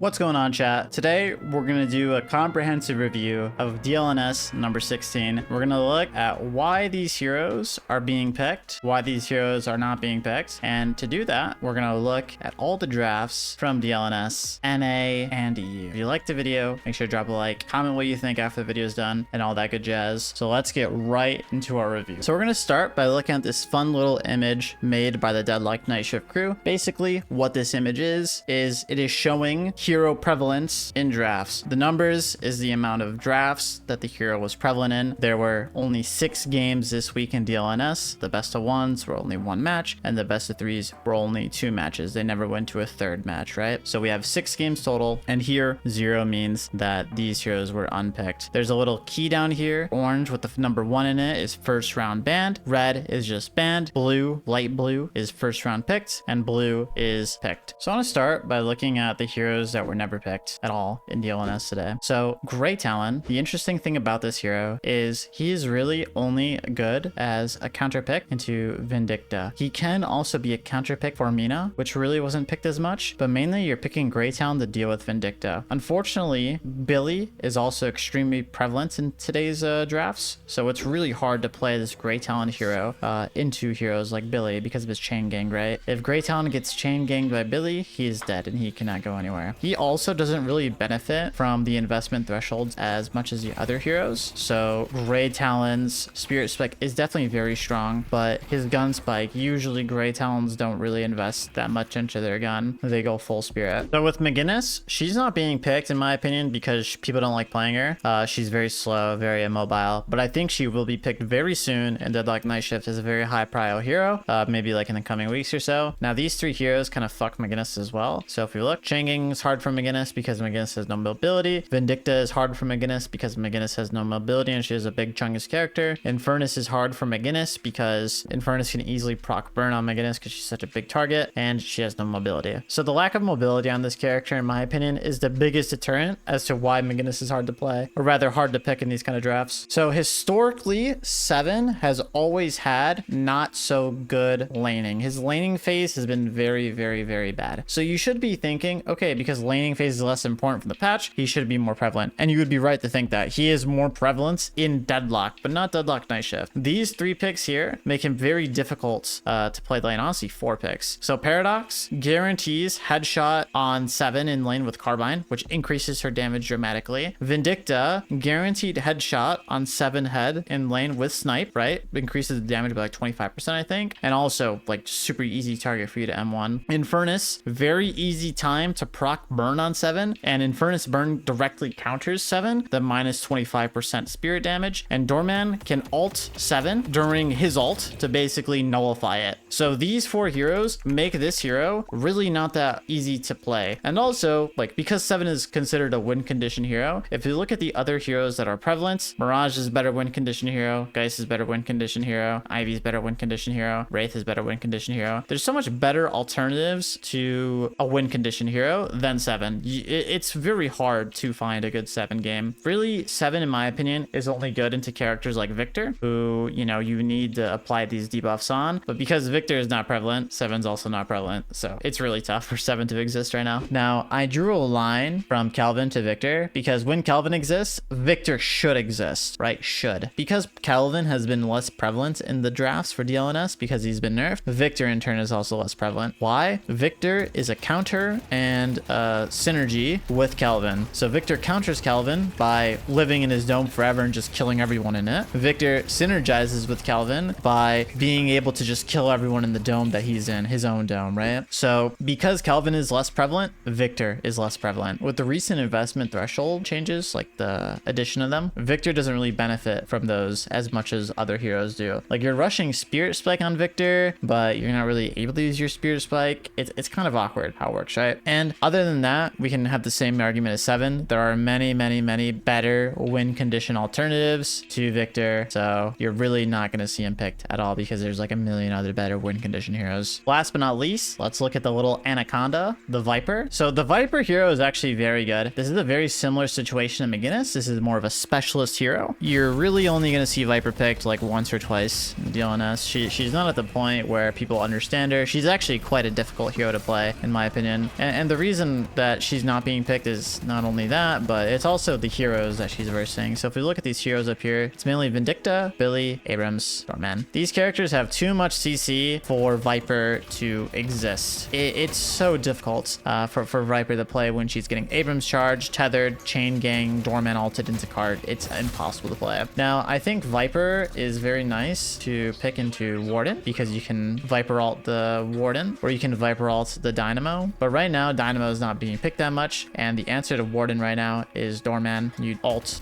What's going on, chat? Today, we're going to do a comprehensive review of DLNS number 16. We're going to look at why these heroes are being picked, why these heroes are not being picked. And to do that, we're going to look at all the drafts from DLNS, NA, and EU. If you liked the video, make sure to drop a like, comment what you think after the video is done, and all that good jazz. So let's get right into our review. So we're going to start by looking at this fun little image made by the Deadlock Night Shift crew. Basically, what this image is it is showing hero prevalence in drafts. The numbers is the amount of drafts that the hero was prevalent in. There were only 6 games this week in DLNS. The best of ones were only 1 match, and the best of 3s were only 2 matches. They never went to a 3rd match, right? So we have 6 games total, and here 0 means that these heroes were unpicked. There's a little key down here. Orange with the number 1 in it is first round banned. Red is just banned. Blue, light blue, is first round picked, and blue is picked. So I want to start by looking at the heroes that were never picked at all in DLNS today. So Grey Talon, the interesting thing about this hero is he is really only good as a counter pick into Vindicta. He can also be a counter pick for Mina, which really wasn't picked as much, but mainly you're picking Grey Talon to deal with Vindicta. Unfortunately, Billy is also extremely prevalent in today's drafts, so it's really hard to play this Grey Talon hero into heroes like Billy because of his chain gang, right? If Grey Talon gets chain ganged by Billy, he is dead and he cannot go anywhere. He also doesn't really benefit from the investment thresholds as much as the other heroes. So Grey Talon's Spirit Spike is definitely very strong, but his gun spike, usually Grey Talons don't really invest that much into their gun. They go full Spirit. So with McGinnis, she's not being picked in my opinion because people don't like playing her. She's very slow, very immobile, but I think she will be picked very soon in Deadlock Night Shift as a very high prio hero, maybe like in the coming weeks or so. Now these 3 heroes kind of fuck McGinnis as well. So if you look, Changing is hard for McGinnis because McGinnis has no mobility. Vindicta is hard for McGinnis because McGinnis has no mobility and she has a big chungus character. Infernus is hard for McGinnis because Infernus can easily proc burn on McGinnis because she's such a big target and she has no mobility. So the lack of mobility on this character, in my opinion, is the biggest deterrent as to why McGinnis is hard to play, or rather hard to pick in these kind of drafts. So historically, 7 has always had not so good laning. His laning phase has been very, very, very bad. So you should be thinking, okay, because laning phase is less important from the patch, he should be more prevalent. And you would be right to think that he is more prevalent in Deadlock, but not Deadlock Night Shift. These 3 picks here make him very difficult to play lane. Honestly, 4 picks. So Paradox guarantees headshot on 7 in lane with Carbine, which increases her damage dramatically. Vindicta guaranteed headshot on 7 head in lane with snipe, right? Increases the damage by like 25%, I think. And also like super easy target for you to M1. Infernus, very easy time to proc burn on 7, and Infernus burn directly counters 7, the minus 25% spirit damage, and Doorman can ult 7 during his ult to basically nullify it. So these 4 heroes make this hero really not that easy to play. And also, like, because 7 is considered a win condition hero, if you look at the other heroes that are prevalent, Mirage is a better win condition hero, Geist is better win condition hero, Ivy is better win condition hero, Wraith is better win condition hero. There's so much better alternatives to a win condition hero than 7. It's very hard to find a good 7 game. Really, 7, in my opinion, is only good into characters like Victor, who, you know, you need to apply these debuffs on. But because Victor is not prevalent, 7's also not prevalent. So it's really tough for 7 to exist right now. Now, I drew a line from Calvin to Victor because when Calvin exists, Victor should exist, right? Should. Because Calvin has been less prevalent in the drafts for DLNS because he's been nerfed, Victor in turn is also less prevalent. Why? Victor is a counter and synergy with Calvin. So Victor counters Calvin by living in his dome forever and just killing everyone in it. Victor synergizes with Calvin by being able to just kill everyone in the dome that he's in, his own dome, right? So because Calvin is less prevalent, Victor is less prevalent. With the recent investment threshold changes, like the addition of them, Victor doesn't really benefit from those as much as other heroes do. Like, you're rushing Spirit Spike on Victor, but you're not really able to use your Spirit Spike. It's kind of awkward how it works, right? And other than that, we can have the same argument as 7. There are many, many, many better win condition alternatives to Victor. So you're really not going to see him picked at all because there's like a million other better win condition heroes. Last but not least, let's look at the little Anaconda, the Vyper. So the Vyper hero is actually very good. This is a very similar situation to McGinnis. This is more of a specialist hero. You're really only going to see Vyper picked like once or twice in DLNS. She's not at the point where people understand her. She's actually quite a difficult hero to play, in my opinion. And the reason reason that she's not being picked is not only that, but it's also the heroes that she's versing. So if we look at these heroes up here, it's mainly Vindicta, Billy, Abrams, Doorman. These characters have too much CC for Vyper to exist. It's so difficult for Vyper to play when she's getting Abrams charged, tethered, chain gang, Doorman ulted into card. It's impossible to play. Now, I think Vyper is very nice to pick into Warden because you can Vyper ult the Warden or you can Vyper ult the Dynamo. But right now, Dynamo is not being picked that much. And the answer to Warden right now is Doorman. You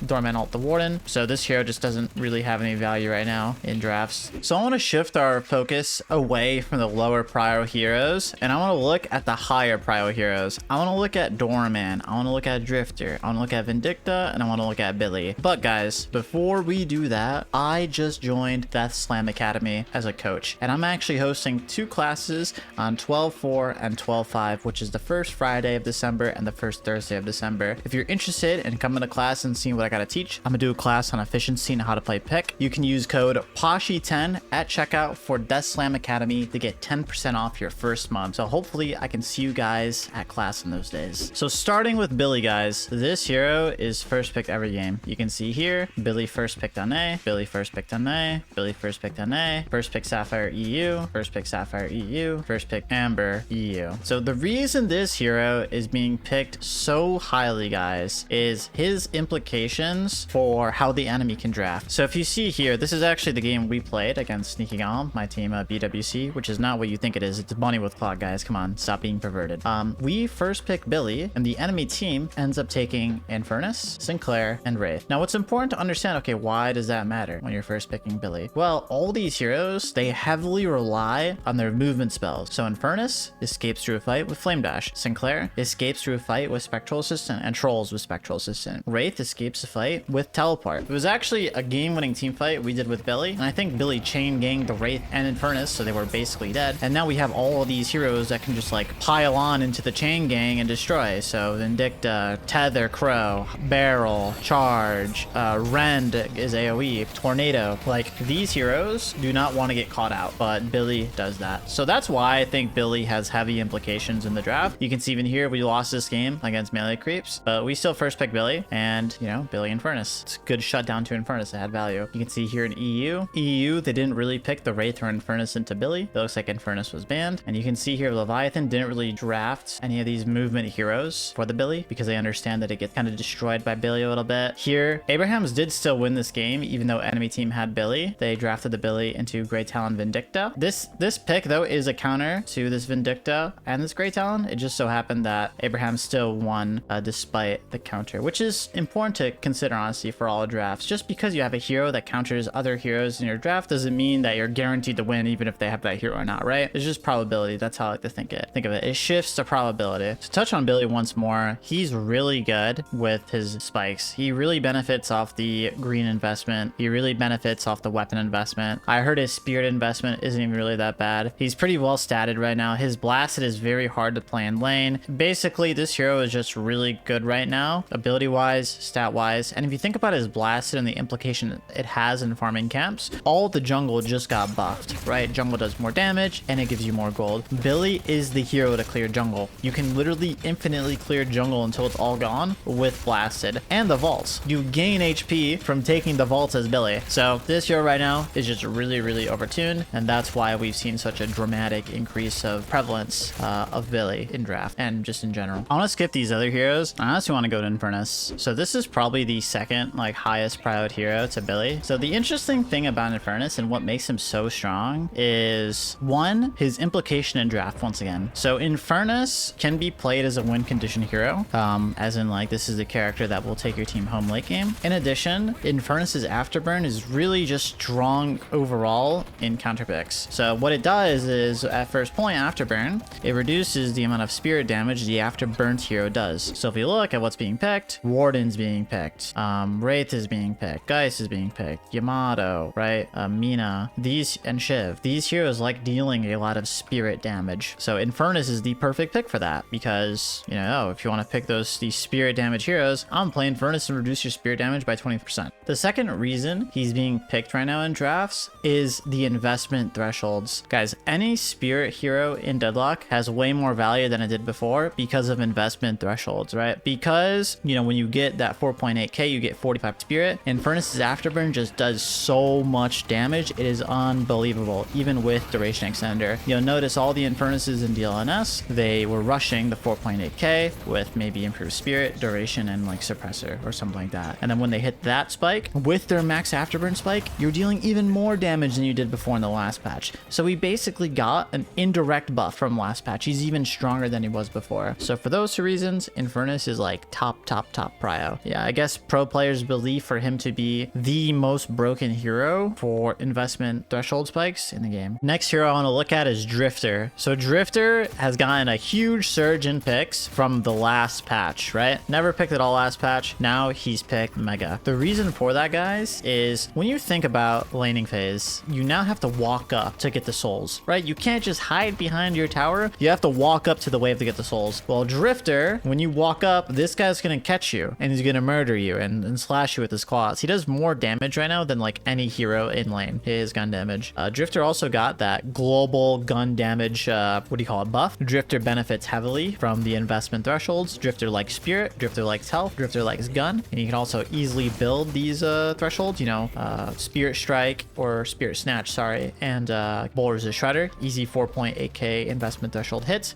Doorman ult the Warden. So this hero just doesn't really have any value right now in drafts. So I want to shift our focus away from the lower prio heroes. And I want to look at the higher prio heroes. I want to look at Doorman. I want to look at Drifter. I want to look at Vindicta. And I want to look at Billy. But guys, before we do that, I just joined Death Slam Academy as a coach. And I'm actually hosting 2 classes on 12/4 and 12/5, which is the first Friday of December and the first Thursday of December. If you're interested in coming to class and seeing what I gotta teach, I'm gonna do a class on efficiency and how to play pick. You can use code POSHY10 at checkout for Death Slam Academy to get 10% off your first month. So hopefully I can see you guys at class in those days. So starting with Billy, guys, this hero is first picked every game. You can see here, Billy first picked on A, Billy first picked on A, Billy first picked on A, first pick Sapphire EU, first pick Sapphire EU, first pick Amber EU. So the reason this hero is being picked so highly, guys, is his implications for how the enemy can draft. So if you see here, this is actually the game we played against Sneaky Golem, my team BWC, which is not what you think it is. It's Bunny with Clock, guys. Come on, stop being perverted. We first pick Billy, and the enemy team ends up taking Infernus, Sinclair, and Wraith. Now, what's important to understand, okay, why does that matter when you're first picking Billy? Well, all these heroes, they heavily rely on their movement spells. So Infernus escapes through a fight with Flame Dash. Sinclair escapes through a fight with Spectral Assistant and trolls with Spectral Assistant. Wraith escapes a fight with Teleport. It was actually a game-winning team fight we did with Billy, and I think Billy chain ganged the Wraith and Infernus, so they were basically dead. And now we have all of these heroes that can just like pile on into the chain gang and destroy. So Vindicta, Tether, Crow, Barrel, Charge, Rend is AoE, Tornado. Like, these heroes do not want to get caught out, but Billy does that. So that's why I think Billy has heavy implications in the draft. You can see even here, we lost this game against melee creeps, but we still first pick Billy, and you know, Billy Infernus. It's a good shutdown to Infernus. It had value. You can see here in EU, they didn't really pick the Wraith or Infernus into Billy. It looks like Infernus was banned. And you can see here, Leviathan didn't really draft any of these movement heroes for the Billy because they understand that it gets kind of destroyed by Billy a little bit. Here, Abrahams did still win this game, even though enemy team had Billy. They drafted the Billy into Grey Talon Vindicta. This pick, though, is a counter to this Vindicta and this Grey Talon. It just so happened that Abraham still won despite the counter, which is important to consider, honestly, for all drafts. Just because you have a hero that counters other heroes in your draft doesn't mean that you're guaranteed to win, even if they have that hero or not, right? It's just probability. That's how I like to think of it. It shifts to probability. To touch on Billy once more, he's really good with his spikes. He really benefits off the green investment. He really benefits off the weapon investment. I heard his spirit investment isn't even really that bad. He's pretty well statted right now. His blasted is very hard to play in lane. Basically, this hero is just really good right now, ability-wise, stat-wise. And if you think about his blasted and the implication it has in farming camps, all the jungle just got buffed, right? Jungle does more damage and it gives you more gold. Billy is the hero to clear jungle. You can literally infinitely clear jungle until it's all gone with blasted. And the vaults. You gain HP from taking the vaults as Billy. So this hero right now is just really, really overtuned, and that's why we've seen such a dramatic increase of prevalence of Billy in draft and just in general. I want to skip these other heroes. I honestly want to go to Infernus. So this is probably the second like highest prioed hero to Billy. So the interesting thing about Infernus and what makes him so strong is one, his implication in draft once again. So Infernus can be played as a win condition hero, as in like this is the character that will take your team home late game. In addition, Infernus's afterburn is really just strong overall in counter picks. So what it does is at first point afterburn, it reduces the amount of spirit damage the afterburnt hero does. So if you look at what's being picked, Warden's being picked, Wraith is being picked, Geist is being picked, Yamato, right? Mina, these and Shiv. These heroes like dealing a lot of spirit damage. So Infernus is the perfect pick for that because, you know, if you want to pick these spirit damage heroes, I'm playing Infernus to reduce your spirit damage by 20%. The second reason he's being picked right now in drafts is the investment thresholds. Guys, any spirit hero in Deadlock has way more value than it did before because of investment thresholds, right? Because, you know, when you get that 4.8k, you get 45 spirit. Infernus's afterburn just does so much damage. It is unbelievable, even with duration extender. You'll notice all the Infernuses in DLNS, they were rushing the 4.8k with maybe improved spirit, duration, and like suppressor or something like that. And then when they hit that spike with their max afterburn spike, you're dealing even more damage than you did before in the last patch. So we basically got an indirect buff from last patch. He's even stronger than he was before. So for those two reasons, Infernus is like top prio. Yeah, I guess pro players believe for him to be the most broken hero for investment threshold spikes in the game. Next hero I want to look at is Drifter. So Drifter has gotten a huge surge in picks from the last patch, right? Never picked it all last patch. Now he's picked mega. The reason for that, guys, is when you think about laning phase, you now have to walk up to get the souls, right? You can't just hide behind your tower. You have to walk up to the wave to get the souls. Well, Drifter, when you walk up, this guy's gonna catch you and he's gonna murder you and slash you with his claws. He does more damage right now than like any hero in lane. His gun damage. Drifter also got that global gun damage, what do you call it, buff. Drifter benefits heavily from the investment thresholds. Drifter likes spirit, Drifter likes health, Drifter likes gun, and you can also easily build these thresholds, you know, spirit strike or spirit snatch, sorry, and Bowler's a shredder, easy 4.8k investment threshold hits.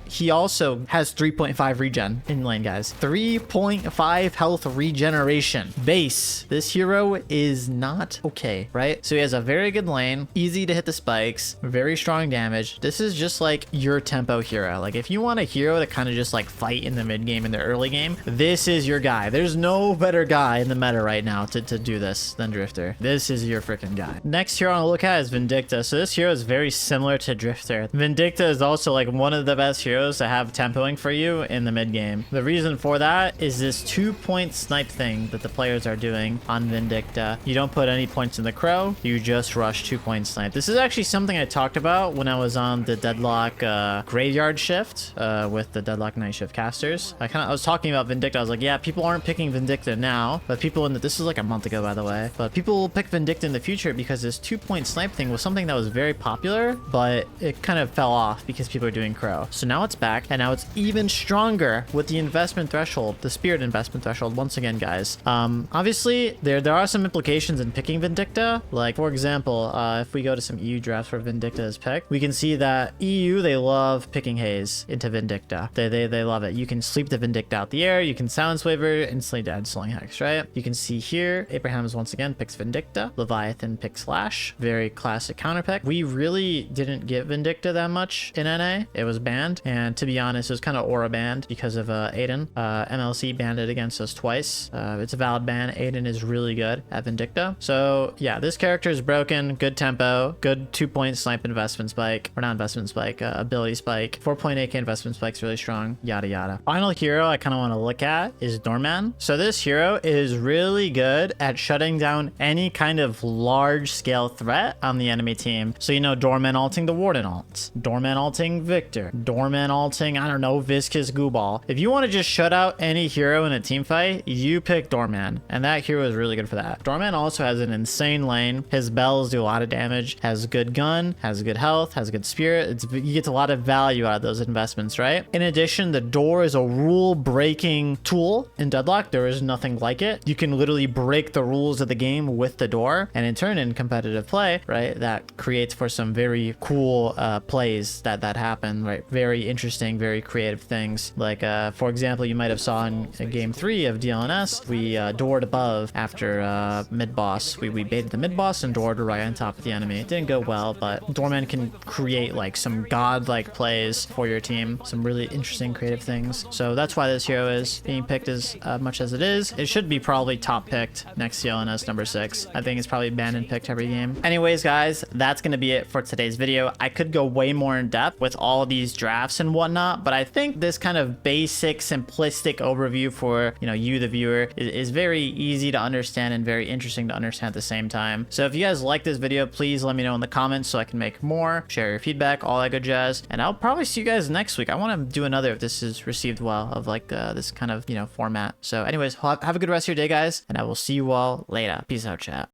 He also has 3.5 regen in lane, guys. 3.5 health regeneration base. This hero is not okay, right? So he has a very good lane, easy to hit the spikes, very strong damage. This is just like your tempo hero. Like if you want a hero to kind of just like fight in the mid game and the early game, this is your guy. There's no better guy in the meta right now to do this than Drifter. This is your freaking guy. Next hero I want to look at is Vindicta. So this hero is very similar to Drifter. Vindicta is also like one of the best heroes to have tempoing for you in the mid game. The reason for that is this 2-point snipe thing that the players are doing on Vindicta. You don't put any points in the crow, you just rush 2-point snipe. This is actually something I talked about when I was on the Deadlock graveyard shift with the Deadlock night shift casters. I was talking about Vindicta. I was like, yeah, people aren't picking Vindicta now, but people in this is like a month ago, by the way, but people will pick Vindicta in the future because this 2-point snipe thing was something that was very popular, but it kind of fell off because people are doing crow. So now it's back, and now it's even stronger with the investment threshold, the spirit investment threshold. Once again, guys, obviously there are some implications in picking Vindicta. Like for example, if we go to some EU drafts where Vindicta is picked, we can see that EU, they love picking Haze into Vindicta. They love it. You can sleep the Vindicta out the air, you can silence waver, instantly dead sling hex, right? You can see here Abraham's once again picks Vindicta, Leviathan picks Slash, very classic counter pick. We really didn't get Vindicta that much in NA. It was banned, and to be honest, it was kind of aura banned because of Aiden. MLC banned it against us twice. It's a valid ban. Aiden is really good at Vindicta. So yeah, this character is broken, good tempo, good 2-point snipe investment spike, or not investment spike, ability spike, 4.8k investment spike's really strong, yada yada. Final hero I kind of want to look at is Doorman. So this hero is really good at shutting down any kind of large scale threat on the enemy team. So you know, Doorman alting the Warden alts, Doorman alting Victor, Doorman alting, I don't know, Viscous Gooball. If you want to just shut out any hero in a team fight, you pick Doorman, and that hero is really good for that. Doorman also has an insane lane. His bells do a lot of damage, has good gun, has good health, has good spirit. He gets a lot of value out of those investments, right? In addition, the door is a rule breaking tool in Deadlock. There is nothing like it. You can literally break the rules of the game with the door, and in turn, in competitive play, right, that creates for some very cool plays that happen, right? Very interesting, very creative things. Like for example, you might have saw in game 3 of DLNS, we doored above after mid boss. We baited the mid boss and doored right on top of the enemy. It didn't go well, but Doorman can create like some godlike plays for your team, some really interesting creative things. So that's why this hero is being picked as much as it is. It should be probably top picked next to LNS number 6. I think it's probably banned and picked every game. Anyways, guys, that's gonna be it for today's video. I could go way more in depth with all of these drafts and whatnot, but I think this kind of basic, simplistic overview for, you know, you the viewer is very easy to understand and very interesting to understand at the same time. So if you guys like this video, please let me know in the comments so I can make more, share your feedback, all that good jazz, and I'll probably see you guys next week. I want to do another if this is received well, of like this kind of, you know, format. So anyways, have a good rest of your day, guys, and I will see you all later. Peace out, chat.